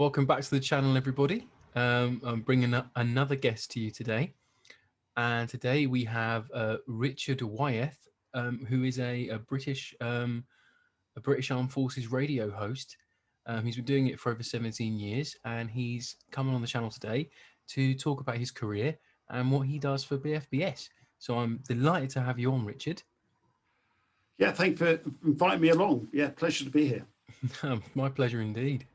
Welcome back to the channel, everybody. I'm bringing up another guest to you today. And today we have Richard Wyeth, who is a British Armed Forces radio host. He's been doing it for over 17 years, and he's coming on the channel today to talk about his career and what he does for BFBS. So I'm delighted to have you on, Richard. Yeah, thanks for inviting me along. Yeah, pleasure to be here. My pleasure indeed.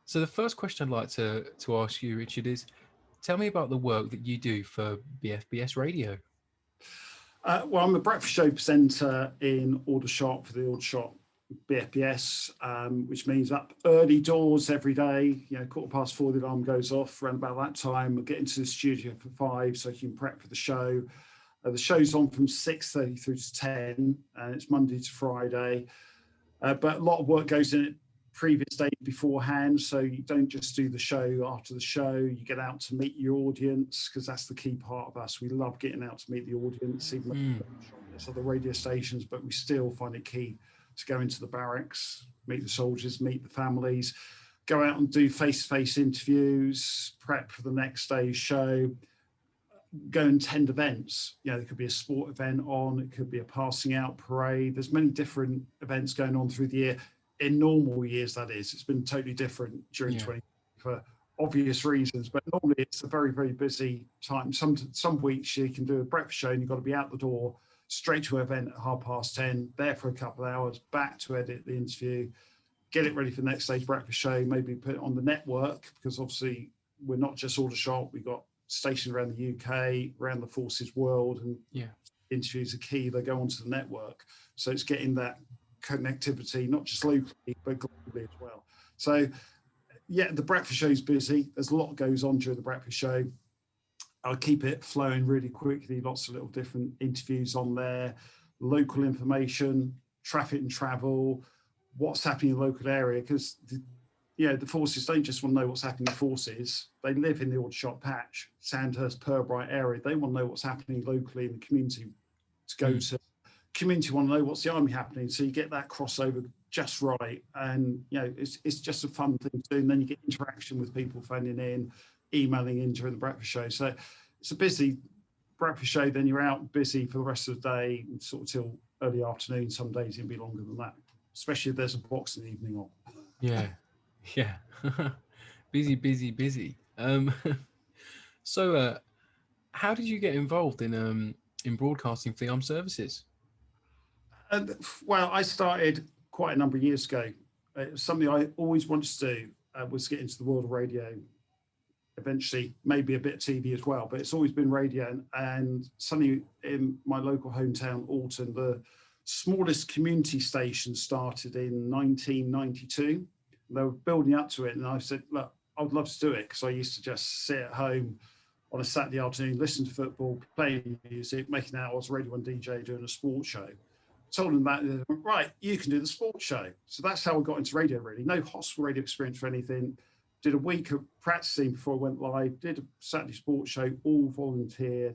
So the first question I'd like to ask you, Richard, is tell me about the work that you do for BFBS Radio. Well, I'm a breakfast show presenter in Aldershot for the Aldershot BFBS, which means up early doors every day. 4:15, the alarm goes off. Around about that time, I get into the studio for 5 so I can prep for the show. The show's on from 6:30 through to 10, and it's Monday to Friday. But a lot of work goes in it previous day beforehand, so you don't just do the show after the show. You get out to meet your audience, because that's the key part of us. We love getting out to meet the audience, even though there's other radio stations, but we still find it key to go into the barracks, meet the soldiers, meet the families, go out and do face-to-face interviews, prep for the next day's show, go and attend events. There could be a sport event on, it could be a passing out parade. There's many different events going on through the year. In normal years, that is. It's been totally different during 20 for obvious reasons, but normally it's a very, very busy time. Some weeks you can do a breakfast show and you've got to be out the door, straight to an event at 10:30, there for a couple of hours, back to edit the interview, get it ready for the next day's breakfast show, maybe put it on the network, because obviously we're not just Aldershot, we've got stations around the UK, around the forces world, and interviews are key. They go onto the network. So it's getting that connectivity, not just locally, but globally as well. So yeah, the breakfast show is busy. There's a lot goes on during the breakfast show. I'll keep it flowing really quickly. Lots of little different interviews on there, local information, traffic and travel, what's happening in the local area, because the forces don't just want to know what's happening in the forces. They live in the Aldershot patch, Sandhurst, Purbright area. They want to know what's happening locally in the community to go to. Community want to know what's the army happening, so you get that crossover just right, and it's just a fun thing to do. And then you get interaction with people phoning in, emailing in during the breakfast show. So it's a busy breakfast show. Then you're out busy for the rest of the day, sort of till early afternoon. Some days it'll be longer than that, especially if there's a boxing evening on. Yeah, busy. So how did you get involved in broadcasting for the armed services? Well, I started quite a number of years ago. It was something I always wanted to do, was get into the world of radio. Eventually, maybe a bit of TV as well, but it's always been radio. And suddenly in my local hometown, Alton, the smallest community station started in 1992. They were building up to it, and I said, look, I would love to do it, because I used to just sit at home on a Saturday afternoon, listen to football, playing music, making out I was a Radio 1 DJ doing a sports show. Told them that, and they went, right, you can do the sports show. So that's how I got into radio, really. No hospital radio experience or anything. Did a week of practicing before I went live, did a Saturday sports show, all volunteer.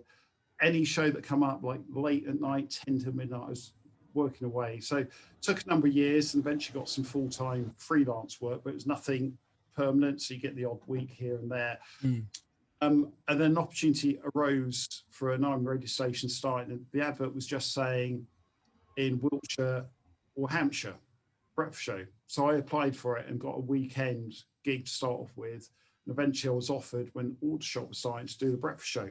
Any show that come up, like late at night, 10 to midnight, I was working away. So it took a number of years, and eventually got some full-time freelance work, but it was nothing permanent, so you get the odd week here and there. And then an opportunity arose for an army radio station starting, and the advert was just saying, in Wiltshire or Hampshire, breakfast show. So I applied for it and got a weekend gig to start off with. And eventually I was offered, when Aldershot was starting, to do the breakfast show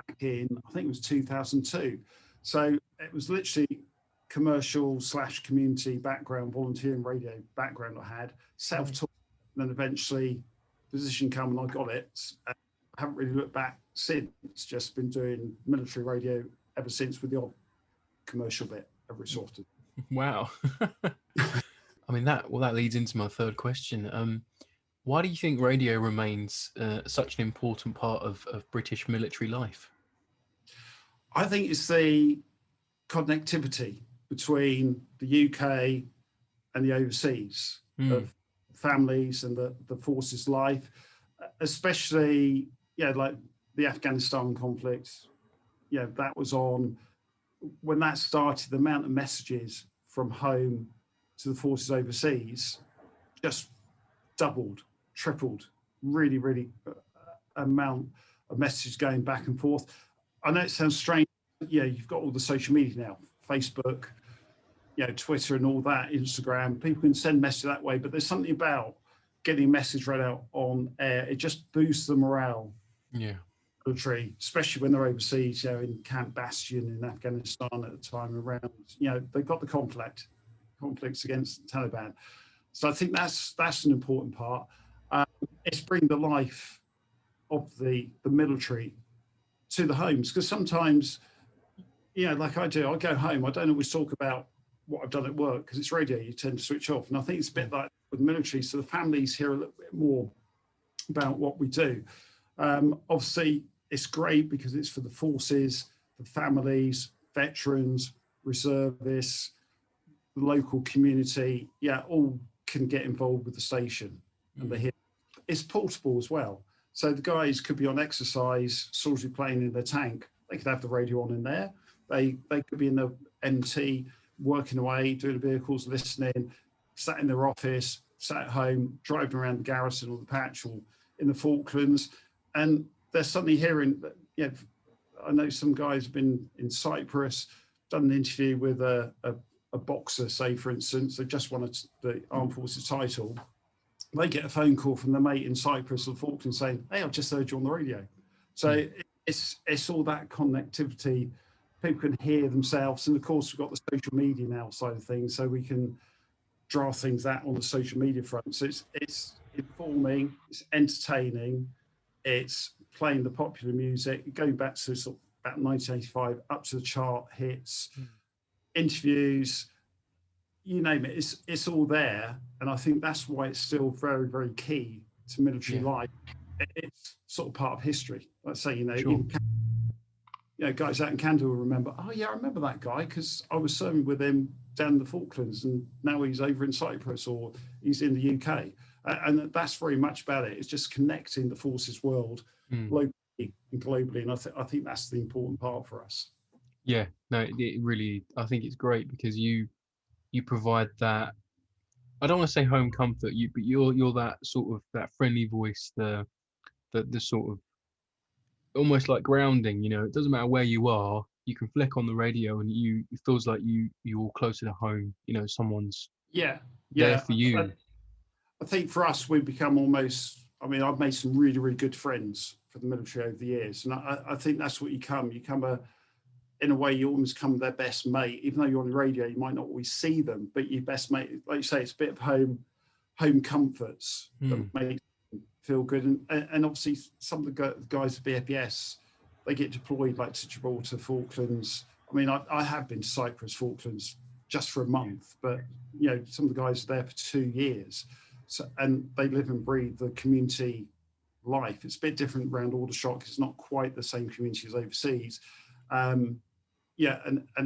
back in, I think it was 2002. So it was literally commercial / community background, volunteering radio background I had, self-taught, and then eventually position come and I got it. And I haven't really looked back since, just been doing military radio ever since, with the odd commercial bit every so often. Wow. I mean, that leads into my third question. Why do you think radio remains such an important part of British military life? I think it's the connectivity between the UK and the overseas, of families and the forces life, especially like the Afghanistan conflict. That was on. When that started, the amount of messages from home to the forces overseas just doubled, tripled, really amount of messages going back and forth. I know it sounds strange. Yeah, you've got all the social media now, Facebook, Twitter and all that, Instagram. People can send messages that way, but there's something about getting a message read out on air. It just boosts the morale. Yeah. Military, especially when they're overseas, in Camp Bastion in Afghanistan at the time around, they've got the conflicts against the Taliban. So I think that's an important part. It's bringing the life of the military to the homes, because sometimes, like I do, I go home, I don't always talk about what I've done at work because it's radio, you tend to switch off. And I think it's a bit like with the military, so the families hear a little bit more about what we do. Obviously, it's great because it's for the forces, the families, veterans, reservists, the local community. All can get involved with the station, and they hear. It's portable as well. So the guys could be on exercise, sort of playing in their tank. They could have the radio on in there. They could be in the MT, working away, doing the vehicles, listening, sat in their office, sat at home, driving around the garrison or the patch or in the Falklands. And they're suddenly hearing that, I know some guys have been in Cyprus, done an interview with a boxer, say, for instance, they just won the Armed Forces title. They get a phone call from their mate in Cyprus or Falklands saying, "Hey, I've just heard you on the radio." So it's all that connectivity. People can hear themselves. And of course, we've got the social media now side of things, so we can draft things out on the social media front. So it's informing, it's entertaining, it's playing the popular music, going back to sort of about 1985, up to the chart hits, interviews, you name it, it's all there. And I think that's why it's still very, very key to military life. It's sort of part of history. Let's say, Sure. Guys out in Canada will remember, oh yeah, I remember that guy because I was serving with him down in the Falklands and now he's over in Cyprus or he's in the UK. And that's very much about it. It's just connecting the forces world locally and globally. And I think that's the important part for us. Yeah, no, it really, I think it's great because you provide that, I don't want to say home comfort, but you're that sort of, that friendly voice, the sort of almost like grounding, it doesn't matter where you are, you can flick on the radio and it feels like you're closer to home, someone's there for you. I think for us, we've become almost, I've made some really, really good friends for the military over the years. And I think that's what you become in a way, you almost become their best mate. Even though you're on the radio, you might not always see them, but your best mate, like you say, it's a bit of home comforts that make them feel good. And obviously, some of the guys at BFBS, they get deployed like to Gibraltar, Falklands. I have been to Cyprus, Falklands just for a month, but some of the guys are there for 2 years. So, and they live and breathe the community life. It's a bit different around Aldershot. It's not quite the same community as overseas. And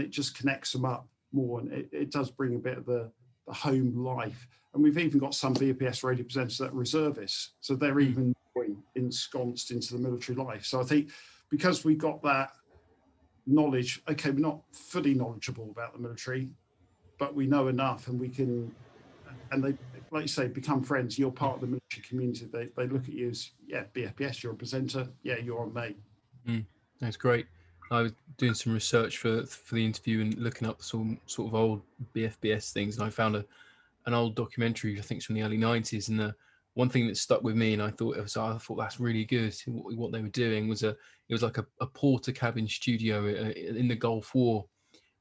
it just connects them up more, and it does bring a bit of the home life. And we've even got some BFBS radio presenters that are reservists, so they're even more ensconced into the military life. So I think because we've got that knowledge, okay, we're not fully knowledgeable about the military, but we know enough, and we can, and they, like you say, become friends. You're part of the military community. They look at you as, BFBS, you're a presenter. Yeah, you're a mate. That's great. I was doing some research for the interview and looking up some sort of old BFBS things, and I found an old documentary, I think it's from the early 90s, and the one thing that stuck with me, and I thought that's really good. What they were doing was it was like a porter cabin studio in the Gulf War,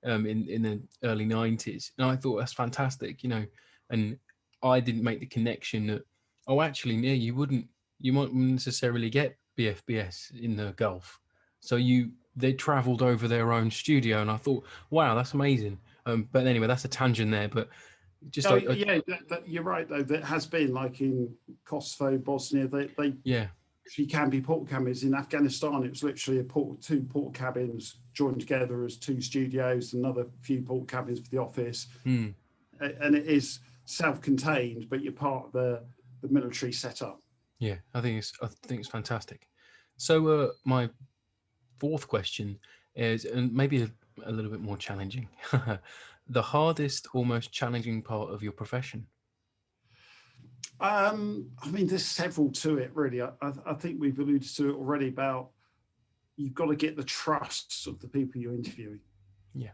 in the early 90s, and I thought that's fantastic, and I didn't make the connection that, oh, actually, yeah, you might necessarily get BFBS in the Gulf, so they travelled over their own studio, and I thought, wow, that's amazing. But anyway, that's a tangent there. But just you're right though. That has been like in Kosovo, Bosnia. They actually can be port cabins. In Afghanistan, it was literally two port cabins joined together as two studios, another few port cabins for the office, and it is self-contained, but you're part of the military setup. Yeah, I think it's fantastic. So my fourth question is, and maybe a little bit more challenging, the hardest or most challenging part of your profession? I mean, there's several to it, really. I think we've alluded to it already about you've got to get the trust of the people you're interviewing. Yeah.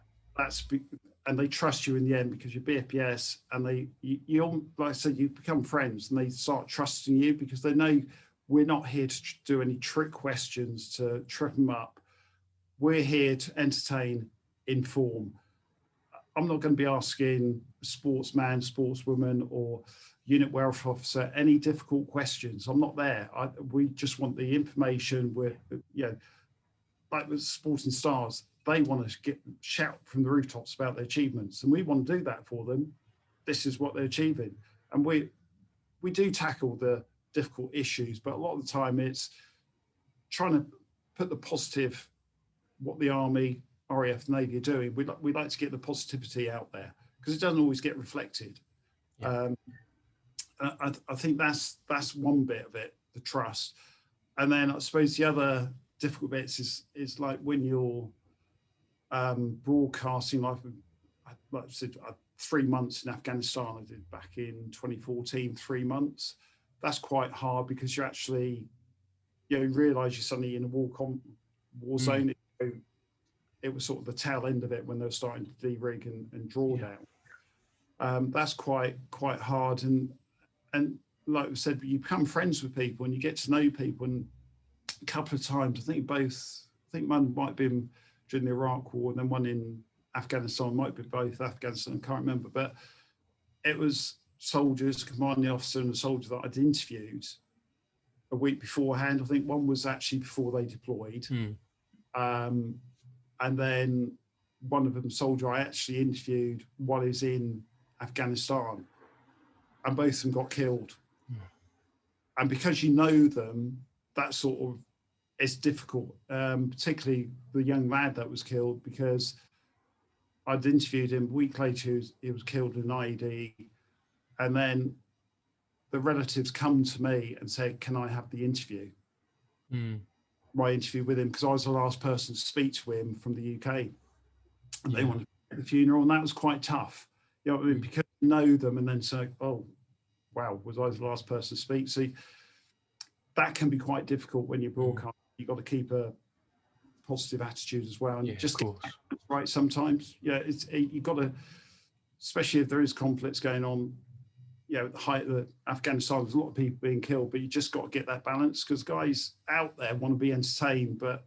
And they trust you in the end because you're BFBS, and you all, like I said, you become friends, and they start trusting you because they know we're not here to do any trick questions to trip them up. We're here to entertain, inform. I'm not going to be asking a sportsman, sportswoman, or unit welfare officer any difficult questions. I'm not there. We just want the information. Like with Sporting Stars, they want to shout from the rooftops about their achievements, and we want to do that for them. This is what they're achieving, and we do tackle the difficult issues, but a lot of the time it's trying to put the positive, what the Army, RAF, Navy are doing. We like to get the positivity out there because it doesn't always get reflected. Yeah. I think that's one bit of it, the trust, and then I suppose the other difficult bits is like when you're broadcasting, like I said, 3 months in Afghanistan. I did back in 2014, 3 months. That's quite hard because you actually, realise you're suddenly in a war zone. It was sort of the tail end of it when they were starting to de-rig and draw down. That's quite hard, and like I said, you become friends with people and you get to know people. And a couple of times, I think one might have been during the Iraq War, and then one in Afghanistan, might be both Afghanistan, I can't remember, but it was soldiers, commanding officer and a soldier that I'd interviewed a week beforehand. I think one was actually before they deployed. And then one of them, soldier, I actually interviewed while he was in Afghanistan, and both of them got killed. And because you know them, that sort of is difficult, particularly the young lad that was killed, because I'd interviewed him. A week later, he was killed in an IED. And then the relatives come to me and say, can I have the interview? My interview with him, because I was the last person to speak to him from the UK. And they wanted to be at the funeral, and that was quite tough. You know what I mean? Because you know them and then say, oh, wow, was I the last person to speak? So that can be quite difficult when you're broadcasting. You've got to keep a positive attitude as well. And just get it right sometimes. You've got to, especially if there is conflicts going on, at the height of Afghanistan, there's a lot of people being killed, but you just got to get that balance, because guys out there want to be entertained, but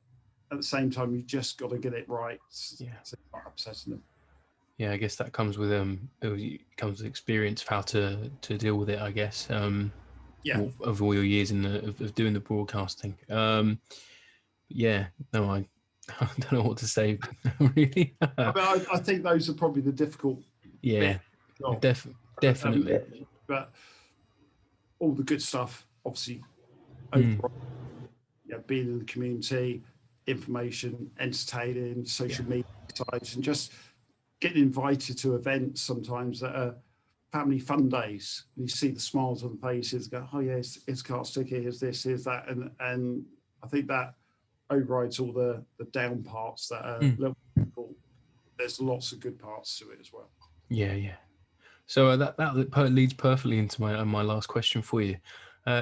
at the same time, you just got to get it right. It's not upsetting them. Yeah, I guess that comes with experience of how to deal with it, I guess. Of all your years of doing the broadcasting. I don't know what to say really. I think those are probably the difficult. Yeah, definitely. But all the good stuff, obviously, overall, being in the community, information, entertaining, social media sites, and just getting invited to events sometimes that are family fun days. You see the smiles on the faces, go, oh yeah, it's car sticky, here's this, here's that, and I think that overrides all the down parts that are a little difficult. There's lots of good parts to it as well. Yeah. So that leads perfectly into my last question for you.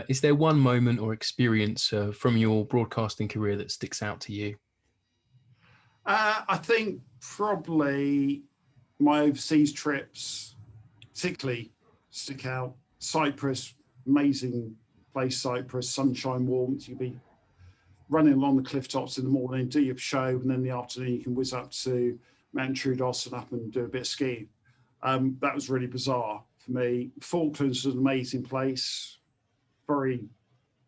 Is there one moment or experience from your broadcasting career that sticks out to you? I think probably my overseas trips particularly stick out. Cyprus, amazing place, Cyprus, sunshine, warmth. You'd be running along the cliff tops in the morning, do your show, and then in the afternoon you can whiz up to Mount Troodos and up and do a bit of skiing. That was really bizarre for me. Falklands was an amazing place, very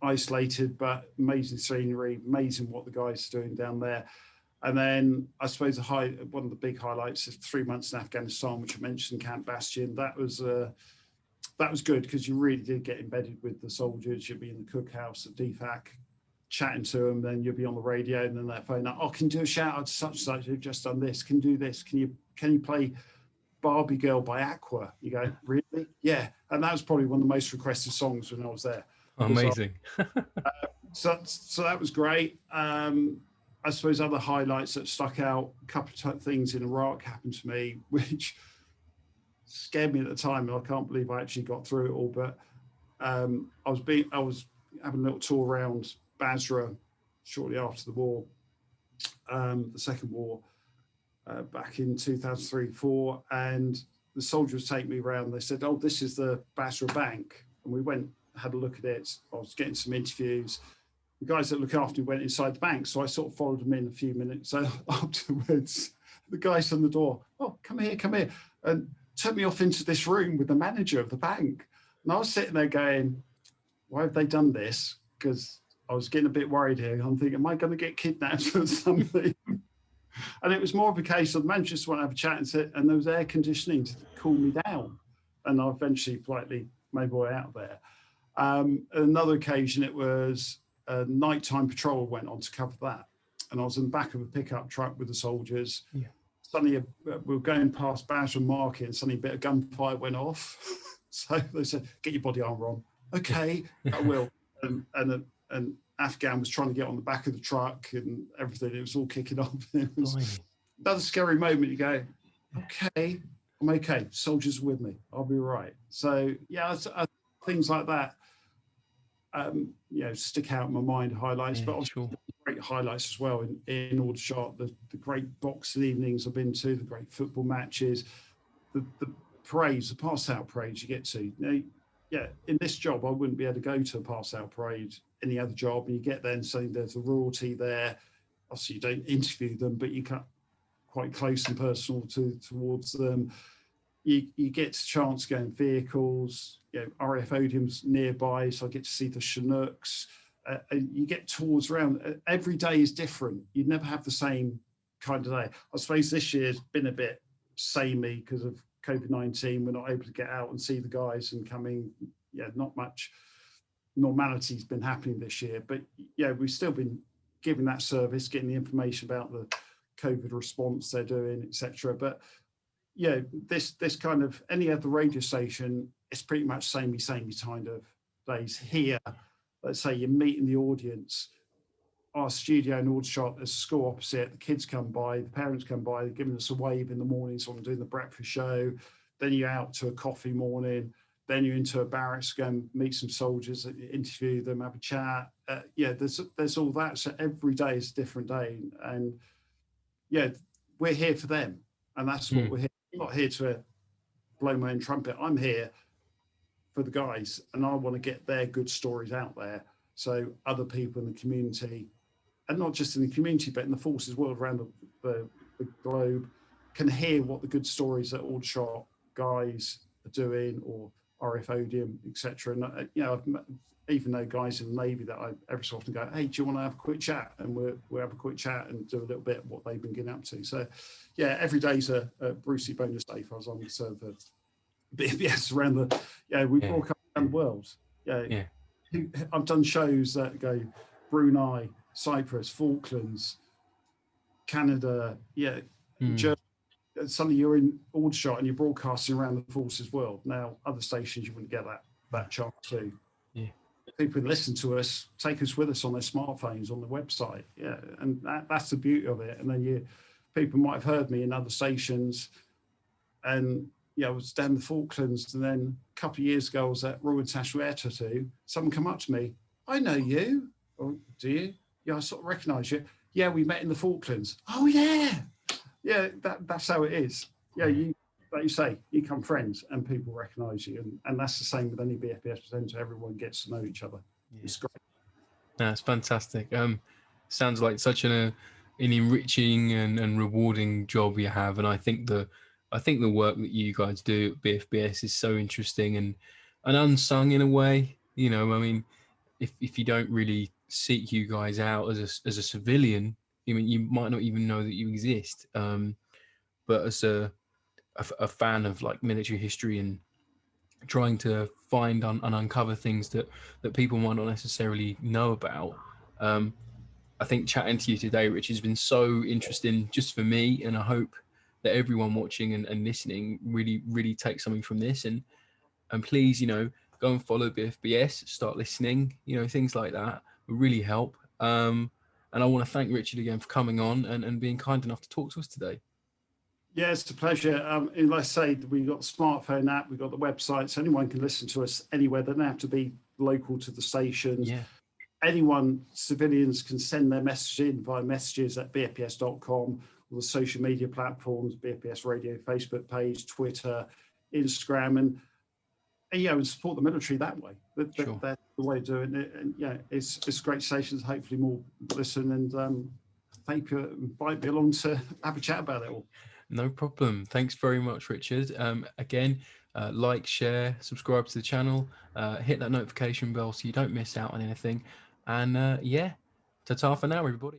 isolated, but amazing scenery, amazing what the guys are doing down there. And then I suppose one of the big highlights is 3 months in Afghanistan, which I mentioned, Camp Bastion. That was good because you really did get embedded with the soldiers. You'd be in the cookhouse at DFAC, chatting to them, then you'll be on the radio, and then they're phoning up, oh, can you do a shout out to such and such who've just done this, can do this, can you play Barbie Girl by Aqua? You go, really? Yeah. And that was probably one of the most requested songs when I was there. Amazing. So that was great. I suppose other highlights that stuck out, a couple of things in Iraq happened to me, which scared me at the time, and I can't believe I actually got through it all. But I was having a little tour around Basra shortly after the war, the Second War, back in 2003-4, and the soldiers take me around. They said, "Oh, this is the Basra Bank," and we went, had a look at it. I was getting some interviews. The guys that look after me went inside the bank, so I sort of followed them in a few minutes. So afterwards, the guys on the door, "Oh, come here," and took me off into this room with the manager of the bank. And I was sitting there going, "Why have they done this?" Because I was getting a bit worried here. I'm thinking, am I going to get kidnapped or something? And it was more of a case of the manager just want to have a chat and there was air conditioning to cool me down. And I eventually politely made my way out there. Another occasion, it was a nighttime patrol went on to cover that. And I was in the back of a pickup truck with the soldiers. Yeah. Suddenly, we were going past Basra Market and suddenly a bit of gunfire went off. So they said, "Get your body armor on." "Okay, I will." And Afghan was trying to get on the back of the truck and everything. It was all kicking off. It was another scary moment. You go, "Okay, I'm okay. Soldiers are with me. I'll be all right." So yeah, things like that, stick out in my mind, highlights. But obviously great highlights as well in Aldershot. The great boxing evenings I've been to, the great football matches, the parades, the pass-out parades you get to. In this job, I wouldn't be able to go to a pass-out parade any other job. And you get there and say there's a royalty there. Obviously, you don't interview them, but you cut quite close and personal towards them. You get a chance to go in vehicles. RAF Odium's nearby, so I get to see the Chinooks. And you get tours around. Every day is different. You never have the same kind of day. I suppose this year's been a bit samey because of COVID-19. We're not able to get out and see the guys and coming. Not much normality's been happening this year, but we've still been giving that service, getting the information about the COVID response they're doing, etc. But this kind of any other radio station, it's pretty much samey kind of days. Here, let's say you're meeting the audience. Our studio in Aldershot, there's a school opposite. The kids come by, the parents come by, they're giving us a wave in the morning. So I'm doing the breakfast show. Then you're out to a coffee morning. Then you're into a barracks, go and meet some soldiers, interview them, have a chat. There's all that. So every day is a different day. And we're here for them. And that's what we're here. I'm not here to blow my own trumpet. I'm here for the guys, and I want to get their good stories out there so other people in the community, and not just in the community, but in the forces world around the globe, can hear what the good stories that Aldershot guys are doing, or RF Odium, etc. And I've even know guys in the Navy that I every so often go, "Hey, do you want to have a quick chat?" And we'll have a quick chat and do a little bit of what they've been getting up to. So every day's a Brucey bonus day for us on the BFBS around the we broadcast around the world. I've done shows that go Brunei, Cyprus, Falklands, Canada, Germany. Suddenly you're in Aldershot and you're broadcasting around the forces world. Now other stations you wouldn't get that chance to. People can listen to us, take us with us on their smartphones, on the website. And that's the beauty of it. And then people might have heard me in other stations, and I was down the Falklands, and then a couple of years ago I was at Royal International Air Tattoo. Someone come up to me, "I know you." "Oh, do you?" "Yeah, I sort of recognise you." "Yeah, we met in the Falklands." "Oh yeah." That's how it is. Like you say, you become friends and people recognise you, and that's the same with any BFBS presenter. Everyone gets to know each other. It's great. That's fantastic. Sounds like such an enriching and rewarding job you have, and I think the work that you guys do at BFBS is so interesting and unsung in a way. I mean, if you don't really seek you guys out as a civilian, you might not even know that you exist. But as a fan of like military history and trying to find and uncover things that people might not necessarily know about, I think chatting to you today, Rich, has been so interesting just for me, and I hope that everyone watching and listening really takes something from this, and please, go and follow BFBS, start listening, things like that will really help. And I want to thank Richard again for coming on and being kind enough to talk to us today. Yeah, it's a pleasure. And like I say, we've got the smartphone app, we've got the website, so anyone can listen to us anywhere. They don't have to be local to the stations. Yeah, Anyone, civilians, can send their message in via messages at bfbs.com, or the social media platforms, BFBS Radio, Facebook page, Twitter, Instagram, and support the military that way. sure. That's the way of doing it. And yeah, it's great stations. Hopefully more listen, and thank you. Invite me along to have a chat about it all. No problem. Thanks very much, Richard. Again, like, share, subscribe to the channel, hit that notification bell so you don't miss out on anything. And yeah, ta-ta for now, everybody.